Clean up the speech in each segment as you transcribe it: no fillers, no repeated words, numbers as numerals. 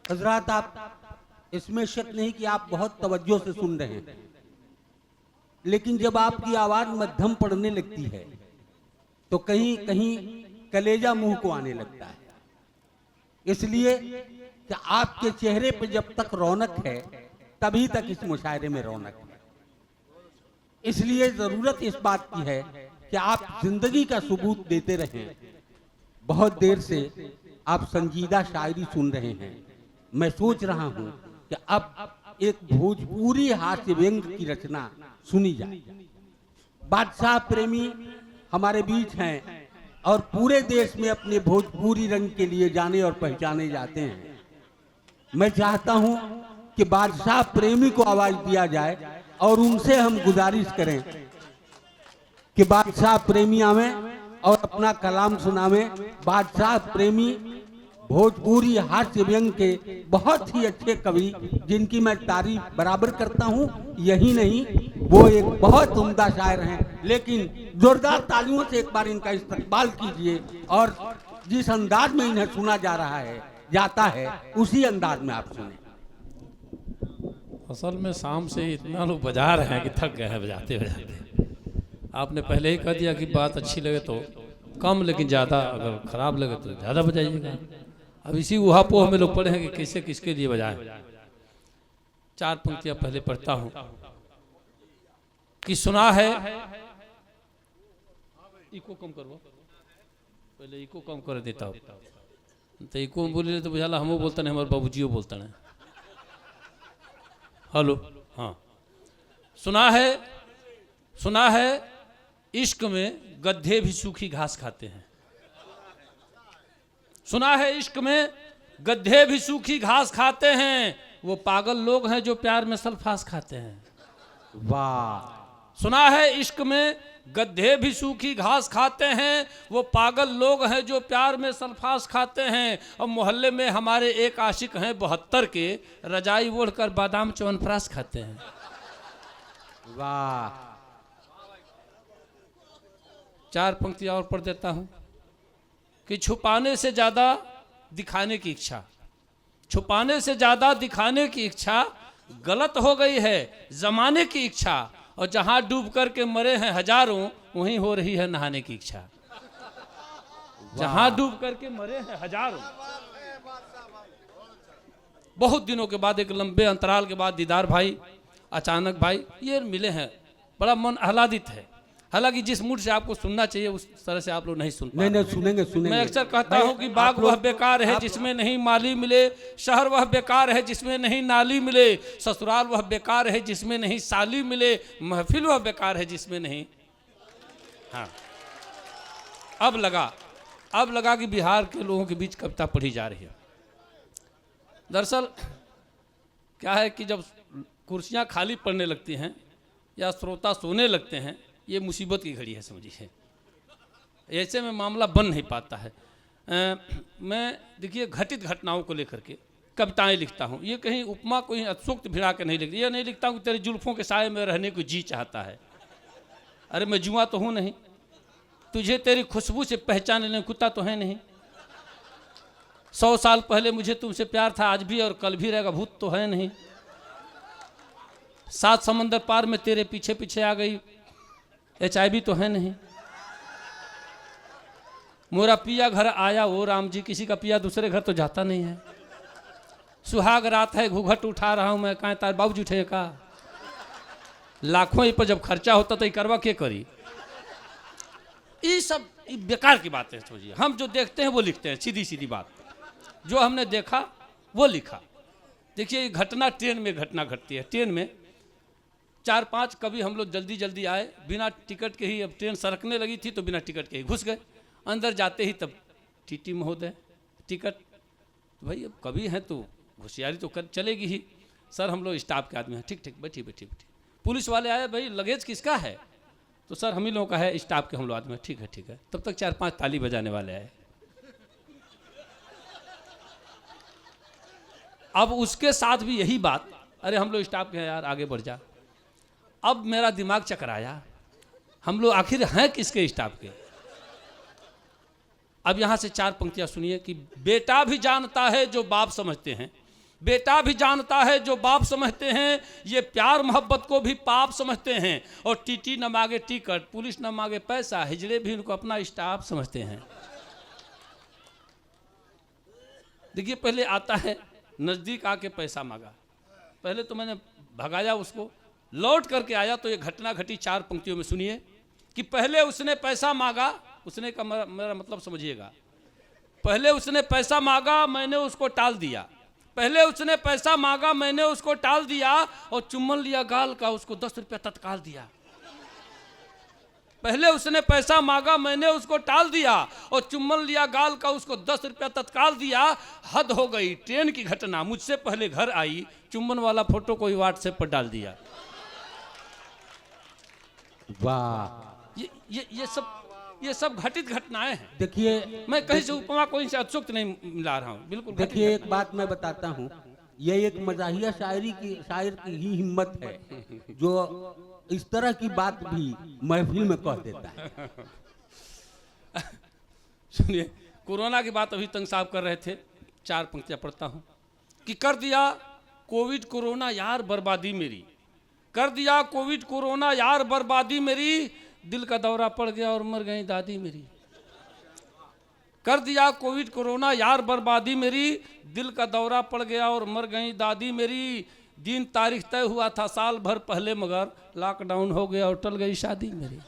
हजरात, आप इसमें शक नहीं कि आप बहुत तवज्जो से सुन रहे हैं, लेकिन जब आपकी आवाज मध्यम पड़ने लगती है तो कहीं कहीं कलेजा मुंह को आने लगता है। इसलिए कि आपके चेहरे पे जब तक रौनक है तभी तक इस मुशायरे में रौनक है। इसलिए जरूरत इस बात की है कि आप जिंदगी का सबूत देते रहें। बहुत देर से आप संजीदा शायरी सुन रहे हैं। मैं सोच रहा हूं कि अब एक भोजपुरी हास्य व्यंग की रचना सुनी जाए। बादशाह प्रेमी हमारे बीच हैं और पूरे देश में अपने भोजपुरी रंग के लिए जाने और पहचाने जाते हैं। मैं चाहता हूं कि बादशाह प्रेमी को आवाज दिया जाए और उनसे हम गुजारिश करें कि बादशाह प्रेमी आवे और अपना कलाम सुनावे। बादशाह प्रेमी भोजपुरी हास्य व्यंग के बहुत ही अच्छे कवि, जिनकी मैं तारीफ बराबर करता हूं। यही नहीं, वो एक बहुत उम्दा शायर हैं। लेकिन जोरदार तालियों से एक बार इनका इस्तकबाल कीजिए और जिस अंदाज में इन्हें सुना जा रहा है जाता है उसी अंदाज में आप सुने। असल में शाम से इतना लोग बजा रहे हैं कि थक गए हैं बजाते बजाते। आपने पहले ही कह दिया कि बात अच्छी लगे तो कम, लेकिन ज़्यादा, अगर ख़राब लगे तो ज़्यादा बजाइएगा। अब इसी उहापोह में लोग पढ़े हैं कि कैसे किसके लिए बजाएं। चार पंक्तियां पहले पढ़ता हूं कि सुना है। इको कम करो, पहले इको कम कर देता हूँ तो इको बोले तो बुझाला हमो बोलता नहीं, हमारे बाबूजियो बोलता नहीं। हेलो, हाँ। सुना है इश्क में गधे भी सूखी घास खाते हैं। सुना है इश्क में गधे भी सूखी घास खाते हैं, वो पागल लोग हैं जो प्यार में सल्फास खाते हैं। वाह। सुना है इश्क में गधे भी सूखी घास खाते हैं, वो पागल लोग हैं जो प्यार में सल्फास खाते हैं। और मोहल्ले में हमारे एक आशिक हैं 72 के, रजाई ओढ़कर बादाम च्यवनप्राश खाते हैं। वाह। चार पंक्तियां और पढ़ देता हूं कि छुपाने से ज्यादा दिखाने की इच्छा, छुपाने से ज्यादा दिखाने की इच्छा गलत हो गई है जमाने की इच्छा। और जहां डूब करके मरे हैं हजारों, वहीं हो रही है नहाने की इच्छा। जहां डूब करके मरे हैं हजारों। बहुत दिनों के बाद, एक लंबे अंतराल के बाद दीदार भाई, अचानक भाई ये मिले हैं, बड़ा मन आह्लादित है। हालांकि जिस मूड से आपको सुनना चाहिए उस तरह से आप लोग नहीं सुन नहीं, सुनेंगे। मैं अक्सर कहता हूं कि बाग वह बेकार है जिसमें नहीं माली मिले, शहर वह बेकार है जिसमें नहीं नाली मिले, ससुराल वह बेकार है जिसमें नहीं साली मिले, महफिल वह बेकार है जिसमें नहीं। हाँ, अब लगा कि बिहार के लोगों के बीच कविता पढ़ी जा रही है। दरअसल क्या है कि जब कुर्सियां खाली पड़ने लगती हैं या श्रोता सोने लगते हैं, ये मुसीबत की घड़ी है, समझिए। ऐसे में मामला बन नहीं पाता है। मैं देखिए घटित घटनाओं को लेकर के कविताएं लिखता हूँ। ये कहीं उपमा कोई अत्सुक्त भिड़ा के नहीं लिखती। ये नहीं लिखता हूँ कि तेरे जुल्फों के साए में रहने को जी चाहता है। अरे मैं जुआ तो हूँ नहीं, तुझे तेरी खुशबू से पहचान लेने कुत्ता तो है नहीं। 100 साल पहले मुझे तुमसे प्यार था, आज भी और कल भी रहेगा, भूत तो है नहीं। 7 समंदर पार में तेरे पीछे पीछे आ गई, HIV तो है नहीं। मोरा पिया घर आया वो राम जी, किसी का पिया दूसरे घर तो जाता नहीं है। सुहाग रात है घूंघट उठा रहा हूं मैं, कहाँ तार बाबूजी उठे का। लाखों पर जब खर्चा होता तो ये करवा के करी। ये सब बेकार की बात है। सोचिए, हम जो देखते हैं वो लिखते हैं, सीधी सीधी बात। जो हमने देखा वो लिखा। देखिए घटना ट्रेन में घटना घटती है। ट्रेन में 4-5 कवि हम लोग जल्दी जल्दी आए, बिना टिकट के ही। अब ट्रेन सरकने लगी थी तो बिना टिकट के ही घुस गए। अंदर जाते ही तब टीटी महोदय टिकट, भाई अब कवि हैं तो होशियारी तो कर चलेगी ही। सर हम लोग स्टाफ के आदमी हैं। ठीक ठीक, बैठिए बैठिए बैठिए। पुलिस वाले आए, भाई लगेज किसका है? तो सर हम ही लोगों का है, स्टाफ के हम लोग आदमी हैं। ठीक है ठीक है। तब तक 4-5 ताली बजाने वाले आए। अब उसके साथ भी यही बात, अरे हम लोग स्टाफ के हैं यार, आगे बढ़ जा। अब मेरा दिमाग चकराया, हम लोग आखिर हैं किसके स्टाफ के? अब यहाँ से 4 पंक्तियाँ सुनिए कि बेटा भी जानता है जो बाप समझते हैं, बेटा भी जानता है जो बाप समझते हैं, ये प्यार मोहब्बत को भी पाप समझते हैं। और टीटी न मांगे टिकट, पुलिस न मांगे पैसा, हिजड़े भी उनको अपना स्टाफ समझते हैं। देखिए, पहले आता है नज़दीक आके पैसा मांगा, पहले तो मैंने भगाया उसको, लौट करके आया तो ये घटना घटी 4 पंक्तियों में। सुनिए कि पहले उसने पैसा मांगा, उसने का मेरा मतलब समझिएगा, पहले उसने पैसा मांगा, मैंने उसको टाल दिया। पहले उसने पैसा मांगा, मैंने उसको टाल दिया और चुम्बन लिया गाल का, उसको 10 रुपया तत्काल दिया। पहले उसने पैसा मांगा, मैंने उसको टाल दिया और चुम्बन लिया गाल का, उसको 10 रुपया तत्काल दिया। हद हो गई, ट्रेन की घटना, मुझसे पहले घर आई, चुम्बन वाला फोटो कोई व्हाट्सएप पर डाल दिया। वाह, ये सब घटित घटनाएं हैं। देखिए, मैं कहीं से उपमा कोई से अचूक नहीं मिला रहा हूँ, बिल्कुल। देखिए, एक बात मैं बताता हूँ, ये एक मजाहिया शायर की ही हिम्मत है जो इस तरह की बात भी महफिल में कह देता है। सुनिए, कोरोना की बात अभी तंग साहब कर रहे थे, 4 पंक्तियां पढ़ता हूँ कि कर दिया कोविड कोरोना यार बर्बादी मेरी, कर दिया कोविड कोरोना यार बर्बादी मेरी, दिल का दौरा पड़ गया और मर गई दादी मेरी। कर दिया कोविड कोरोना यार बर्बादी मेरी, दिल का दौरा पड़ गया और मर गई दादी मेरी। दिन तारीख तय हुआ था साल भर पहले, मगर लॉकडाउन हो गया और टल गई शादी मेरी।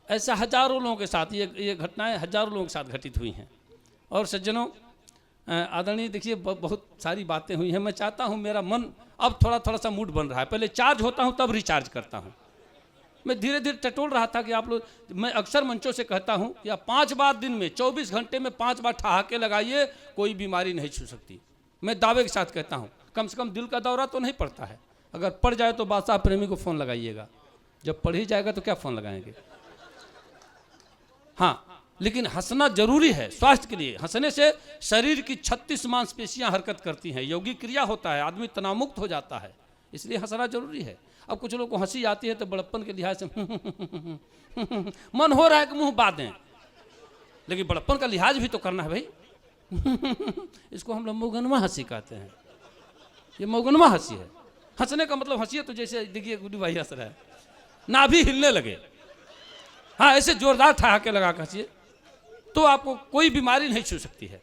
ऐसा हजारों लोगों के साथ ये घटनाएं हजारों लोगों के साथ घटित हुई हैं। और सज्जनों, आदरणीय, देखिए बहुत सारी बातें हुई हैं। मैं चाहता हूं, मेरा मन अब थोड़ा सा मूड बन रहा है। पहले चार्ज होता हूं तब रिचार्ज करता हूं। मैं धीरे धीरे टटोल रहा था कि आप लोग, मैं अक्सर मंचों से कहता हूं कि आप 5 बार दिन में 24 घंटे में 5 बार ठहाके लगाइए, कोई बीमारी नहीं छू सकती। मैं दावे के साथ कहता हूं, कम से कम दिल का दौरा तो नहीं पड़ता है। अगर पड़ जाए तो बादशाह प्रेमी को फ़ोन लगाइएगा, जब पड़ ही जाएगा तो क्या फ़ोन लगाएंगे। हाँ, लेकिन हंसना जरूरी है स्वास्थ्य के लिए। हंसने से शरीर की 36 मांसपेशियां हरकत करती हैं, योगी क्रिया होता है, आदमी तनाव मुक्त हो जाता है, इसलिए हंसना जरूरी है। अब कुछ लोगों को हंसी आती है तो बड़प्पन के लिहाज से मन हो रहा है कि मुंह बांध दें, लेकिन बड़प्पन का लिहाज भी तो करना है भाई। इसको हम लोग मौगनवा हंसी कहते हैं। ये मौगनवा हंसी है। हंसने का मतलब हंसी है तो जैसे देखिए गुड्डू भाई हंस रहा है, नाभि हिलने लगे, हाँ ऐसे जोरदार ठहाके लगा कर हंसिए तो आपको कोई बीमारी नहीं छू सकती है।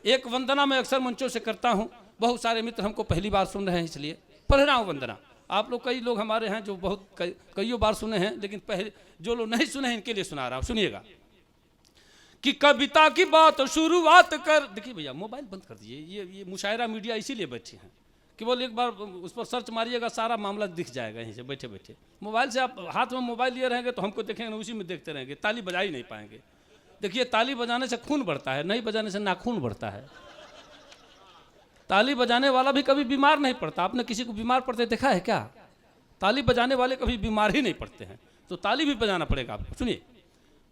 एक वंदना मैं अक्सर मंचों से करता हूँ, बहुत सारे मित्र हमको पहली बार सुन रहे हैं इसलिए पढ़ रहा हूँ वंदना। आप लोग कई लोग हमारे हैं जो बहुत कईयों बार सुने हैं, लेकिन पहले जो लोग नहीं सुने हैं इनके लिए सुना रहा हूँ। सुनिएगा कि कविता की बात शुरुआत कर, देखिए भैया मोबाइल बंद कर दीजिए, ये मुशायरा मीडिया इसीलिए बैठे हैं, केवल एक बार उस पर सर्च मारिएगा सारा मामला दिख जाएगा यहीं से बैठे बैठे। मोबाइल से आप हाथ में मोबाइल लिए रहेंगे तो हमको देखेंगे उसी में देखते रहेंगे, ताली बजा ही नहीं पाएंगे। देखिए ताली बजाने से खून बढ़ता है, नहीं बजाने से नाखून बढ़ता है। ताली बजाने वाला भी कभी बीमार नहीं पड़ता। आपने किसी को बीमार पड़ते देखा है क्या? ताली बजाने वाले कभी बीमार ही नहीं पड़ते हैं, तो ताली भी बजाना पड़ेगा आपको। सुनिए,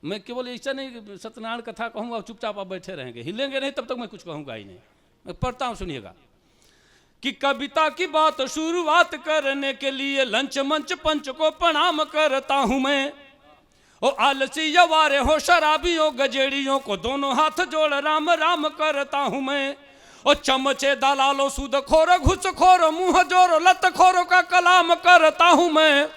मैं केवल ऐसा नहीं सत्यनारायण कथा कहूँगा चुपचाप आप बैठे रहेंगे, हिलेंगे नहीं तब तक मैं कुछ कहूँगा ही नहीं। मैं पढ़ता हूँ, सुनिएगा कि कविता की बात शुरुआत करने के लिए लंच मंच पंच को प्रणाम करता हूँ मैं। ओ आलसी यवारे हो शराबियों गजेड़ियों को दोनों हाथ जोड़ राम राम करता हूँ मैं। और चमचे दलालो सूद खोर घुस खोर मुंह जोर लत खोरों का कलाम करता हूँ मैं।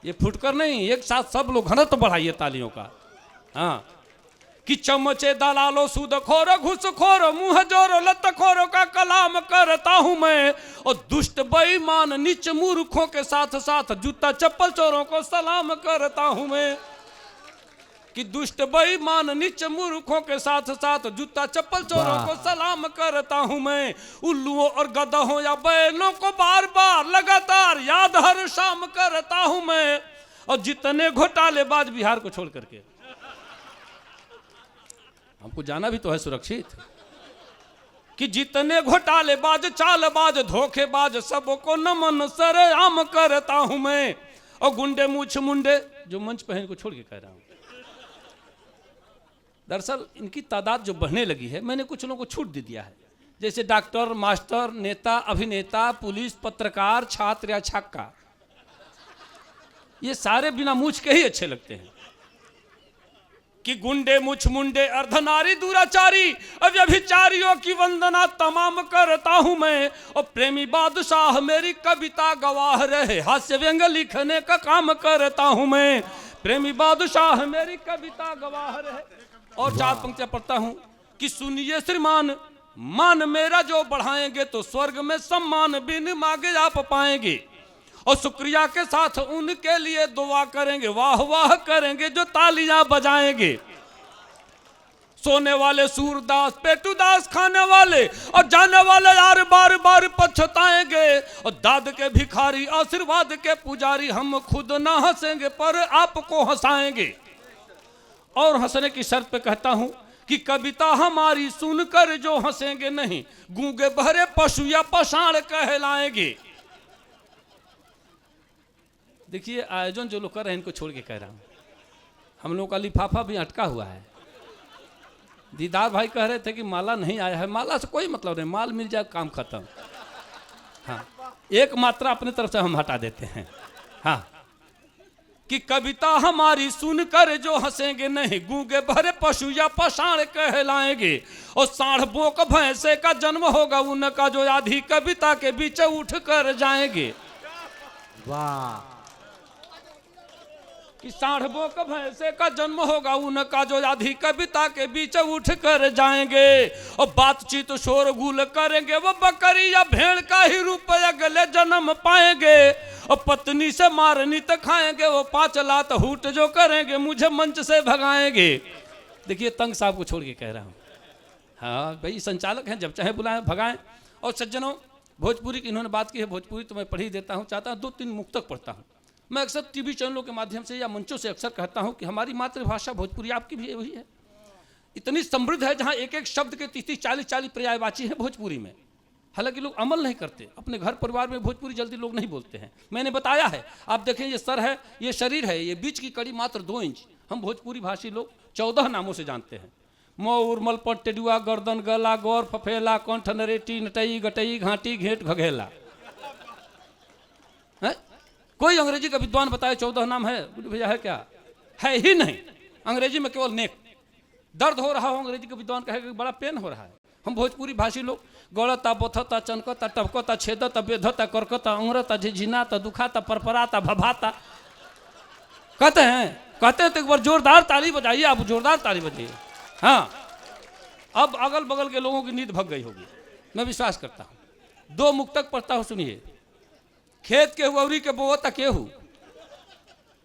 ये फुटकर नहीं, एक साथ सब लोग घनत्व बढ़ाइए तालियों का। हाँ, कि चमचे दलालो सूद खोर घुस खोर मुंह जोर लत खोरों का कलाम करता हूं मैं। और दुष्ट बेईमान नीच मूर्खों के साथ साथ जूता चप्पल चोरों को सलाम करता हूं मैं। कि दुष्ट बेईमान नीच मूर्खों के साथ साथ जूता चप्पल चोरों को सलाम करता हूं मैं। उल्लुओं और गधों या बैलों को बार बार लगातार याद हर शाम करता हूं मैं। और जितने घोटालेबाज बिहार को छोड़ करके, हमको जाना भी तो है सुरक्षित, कि जितने घोटालेबाज चालबाज धोखेबाज सबको नमन सरेआम करता हूं मैं। और गुंडे मूछ मुंडे जो मंच पहन को छोड़ के कह रहा हूं, दरअसल इनकी तादाद जो बढ़ने लगी है, मैंने कुछ लोगों को छूट दे दिया है, जैसे डॉक्टर, मास्टर, नेता, अभिनेता, पुलिस, पत्रकार, छात्र या छक्का, ये सारे बिना मूछ के ही अच्छे लगते हैं। कि गुंडे मुछ मुंडे अर्धनारी दुराचारी व्यभिचारियों की वंदना तमाम करता हूं मैं, और प्रेमी बादशाह मेरी कविता गवाह रहे, हास्य व्यंग लिखने का काम करता हूं मैं, प्रेमी बादशाह मेरी कविता गवाह रहे। और 4 पंक्तियां पढ़ता हूं कि सुनिए श्रीमान, मान मेरा जो बढ़ाएंगे तो स्वर्ग में सम्मान बिन मांगे आप पाएंगे, और शुक्रिया के साथ उनके लिए दुआ करेंगे, वाह वाह करेंगे जो तालियां बजाएंगे। सोने वाले सूरदास पेटूदास खाने वाले और जाने वाले यार बार बार पछताएंगे, और दाद के भिखारी आशीर्वाद के पुजारी हम खुद ना हंसेंगे पर आपको हंसाएंगे। और हंसने की शर्त पे कहता हूं कि कविता हमारी सुनकर जो हंसेंगे नहीं, गूंगे बहरे पशु या पाषाण कहलाएंगे। देखिए आयोजन जो लोग कर रहे हैं इनको छोड़ के कह रहा हूं, हम लोगों का लिफाफा भी अटका हुआ है। दीदार भाई कह रहे थे कि माला नहीं आया है, माला से कोई मतलब नहीं, माल मिल जाए काम खत्म। हाँ, एक मात्रा अपने तरफ से हम हटा देते हैं। हाँ, कि कविता हमारी सुनकर जो हंसेंगे नहीं, गूंगे भरे पशु या पाषाण कहलाएंगे, और साढ़ बोक भैंसे का जन्म होगा उनका जो आधी कविता के बीच उठ कर जाएंगे। वाह। कि साढ़बों का भैंसे का जन्म होगा उनका जो आधी कविता के बीच उठ कर जाएंगे, और बातचीत शोर गुल करेंगे वो बकरी या भेड़ का ही रूप अगले जन्म पाएंगे, और पत्नी से मारनी तो खाएंगे वो 5 लात हूट जो करेंगे मुझे मंच से भगाएंगे। देखिए तंग साहब को छोड़ के कह रहा हूँ। हाँ भाई संचालक हैं, जब चाहे बुलाएं भगाएं। और सज्जनों भोजपुरी की इन्होंने बात की है, भोजपुरी तो मैं पढ़ ही देता हूँ, चाहता हूँ 2-3 मुक्तक पढ़ता हूँ। मैं अक्सर टीवी चैनलों के माध्यम से या मंचों से अक्सर कहता हूं कि हमारी मातृभाषा भोजपुरी आपकी भी वही है, इतनी समृद्ध है जहां एक एक शब्द के 30-40 पर्यायवाची हैं भोजपुरी में। हालांकि लोग अमल नहीं करते, अपने घर परिवार में भोजपुरी जल्दी लोग नहीं बोलते हैं। मैंने बताया है, आप देखें ये सर है, ये शरीर है, ये बीच की कड़ी मात्र 2 इंच। हम भोजपुरी भाषी लोग 14 नामों से जानते हैं। मो उर्मल पट टेडुआ गर्दन गला गौर फफेला कंठ नरेटी नटई गटई घाटी घेट घघेला। कोई अंग्रेजी का विद्वान बताए 14 नाम है भैया? है क्या? है ही नहीं। अंग्रेजी में केवल नेक। दर्द हो रहा हो अंग्रेजी का विद्वान कहेगा बड़ा पेन हो रहा है। हम भोजपुरी भाषी लोग गौड़ता बोथता चनकता टपकता छेदता बेधता करकता अंगरता झिझिनाता दुखाता परपराता भभाता कहते हैं तो एक बार जोरदार ताली बजाइए, आप जोरदार ताली बजाइए। हाँ, अब अगल बगल के लोगों की नींद भग गई होगी, मैं विश्वास करता हूँ। 2 मुक्तक पढ़ता हूँ, सुनिए। खेत के हुआवरी के बोवत केहू,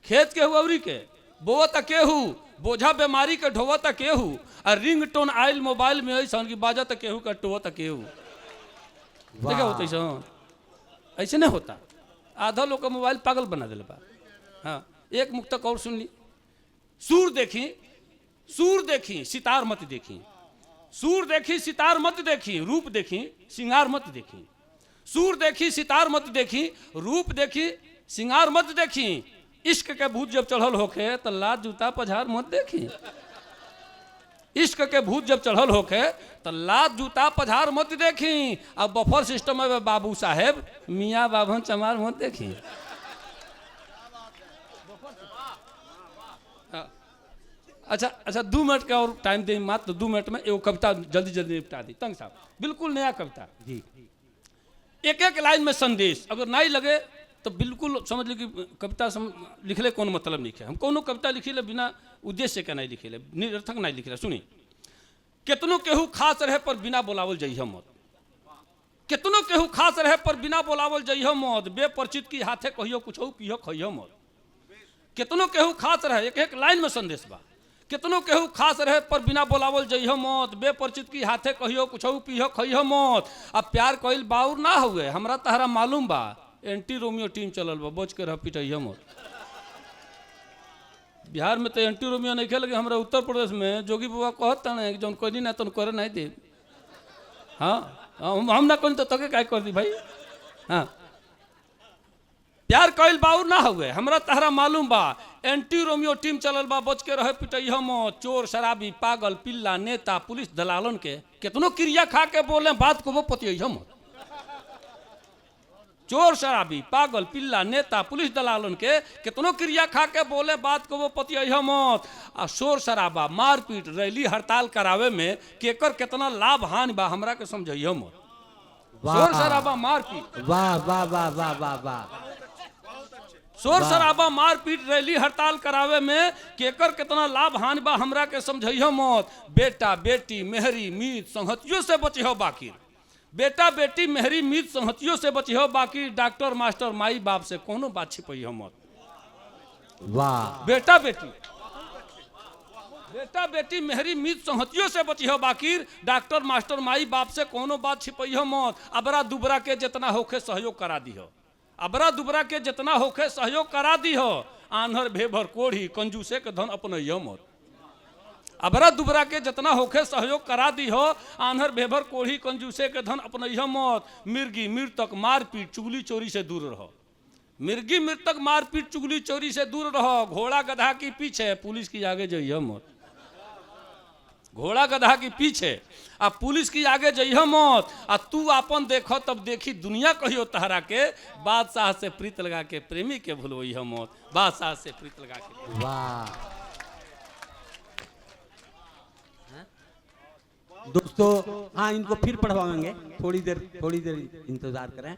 खेत के हुआवरी के बोवत केहू, बोझा बीमारी के ढोवत केहू, और रिंग टोन आयल मोबाइल में ऐसा की बाजत केहू का टोवत केहू। देखा होता ऐसे नहीं होता। आधा लोग का मोबाइल पागल बना दिल बा। हाँ, एक मुक्तक और सुन ली। सूर देखी सितार मत देखी, सूर देखी सितार मत देखी, रूप देखी सिंगार मत देखी। सूर देखी सितार मत देखी, रूप देखी सिंगार मत देखी, इश्क के भूत जब चढ़ल होके तो लात जूता पझार मत देखी। इश्क के भूत जब चढ़ल होके तो लात जूता पझार मत देखी। अब बफर सिस्टम में बाबू साहेब मियाँ बाभन चमार मत देखी। अच्छा 2 मिनट का और टाइम दे, मात्र 2 मिनट में एक कविता जल्दी जल्दी निपटा दी। तंग साहब बिल्कुल नया कविता जी, एक एक लाइन में संदेश। अगर नहीं लगे तो बिल्कुल समझ ली कि कविता लिख ले कौन मतलब लिखे। हम कोनो कविता लिखी ले बिना उद्देश्य के नहीं लिखे ले, निरर्थक नहीं लिखे ले। सुनी। कितनो केहू खास रहे पर बिना बोलावल जइह मत, कितनो केहू खास रहे पर बिना बोलावल जइह मत, बेपरिचित की हाथे कहियो कुछ पिह खइह मत। कितनो केहू खास रहे, एक एक लाइन में संदेश बा। कितनो केहू खास रहे पर बिना बोलावल जइह मत, बेपरिचित की हाथे कहियो कुछ पिह खइह मत। अब प्यार कइल बाउर ना हुए, हमरा तहरा मालूम बा, एंटी रोमियो टीम चलल बा, बच के रह पिटइह मत। बिहार में तो एंटी रोमियो नहीं खेल, हमारे उत्तर प्रदेश में जोगी बाबा कहता है जौन कोई ना तुम करे नहीं दे। हाँ हम ना कोई तो तके काय कर दी भाई। हाँ, प्यार कइल बाउर ना हुए, हमरा तहरा मालूम बा, एंटी रोमियो टीम चलल बा, बच के रहे पिटइह मत। चोर शराबी पागल पिल्ला नेता पुलिस दलालन के कितनो क्रिया खा के बोले बात को वो पतिइह मत। चोर शराबी पागल पिल्ला नेता पुलिस दलालन के कितनों क्रिया खा के बोले बात को वो पति यह मौत आ शोर शराबा मारपीट रैली हड़ताल करावे में केकर कितना लाभ हानि बा हमरा के समझियो मत। शोर शराबा मारपीट वाह वाह वाह वाह वाह वाह, शोर शराबा मारपीट रैली हड़ताल करावे में केकर कितना लाभ हानि बा हमरा के समझियो मत। बेटा बेटी मेहरी मीत संहतियों से बचियो बाकी, बेटा बेटी मेहरी मीत संहतियों से बचियो बाकी, डॉक्टर मास्टर माई बाप से कोनो बात छिपइयो मत। वाह बेटा बेटी मेहरी मीत संहतियों से बचियो बाकी, डॉक्टर मास्टर माई बाप से कोनो बात छिपइयो मत। अबरा दुबरा के जितना होखे सहयोग करा दिहो, अबरा दुबरा के जितना होखे सहयोग करा दिहो। आन्हर भेभर कोढ़ी कंजूसे के धन अपनइयो मत। अबरा दुबरा के जितना होखे सहयोग करा दी हो, आन्हर भेभर कोढ़ी कंजूसे के धन अपनइहो मत। मिर्गी मृतक मारपीट चुगली चोरी से दूर रहो, मिर्गी मृतक मारपीट चुगली चोरी से दूर रहो। घोड़ा गधा की पीछे पुलिस की आगे जइहो मत, घोड़ा गधा की पीछे आ पुलिस की आगे जइहो मत। आ तू अपन देखो तब देखी दुनिया कहियो तहरा के, बादशाह से प्रीत लगा के प्रेमी के भूलइहो मत, बादशाह से प्रीत लगा के। वाह दोस्तों, हाँ इनको फिर पढ़वाएंगे, थोड़ी देर इंतजार करें।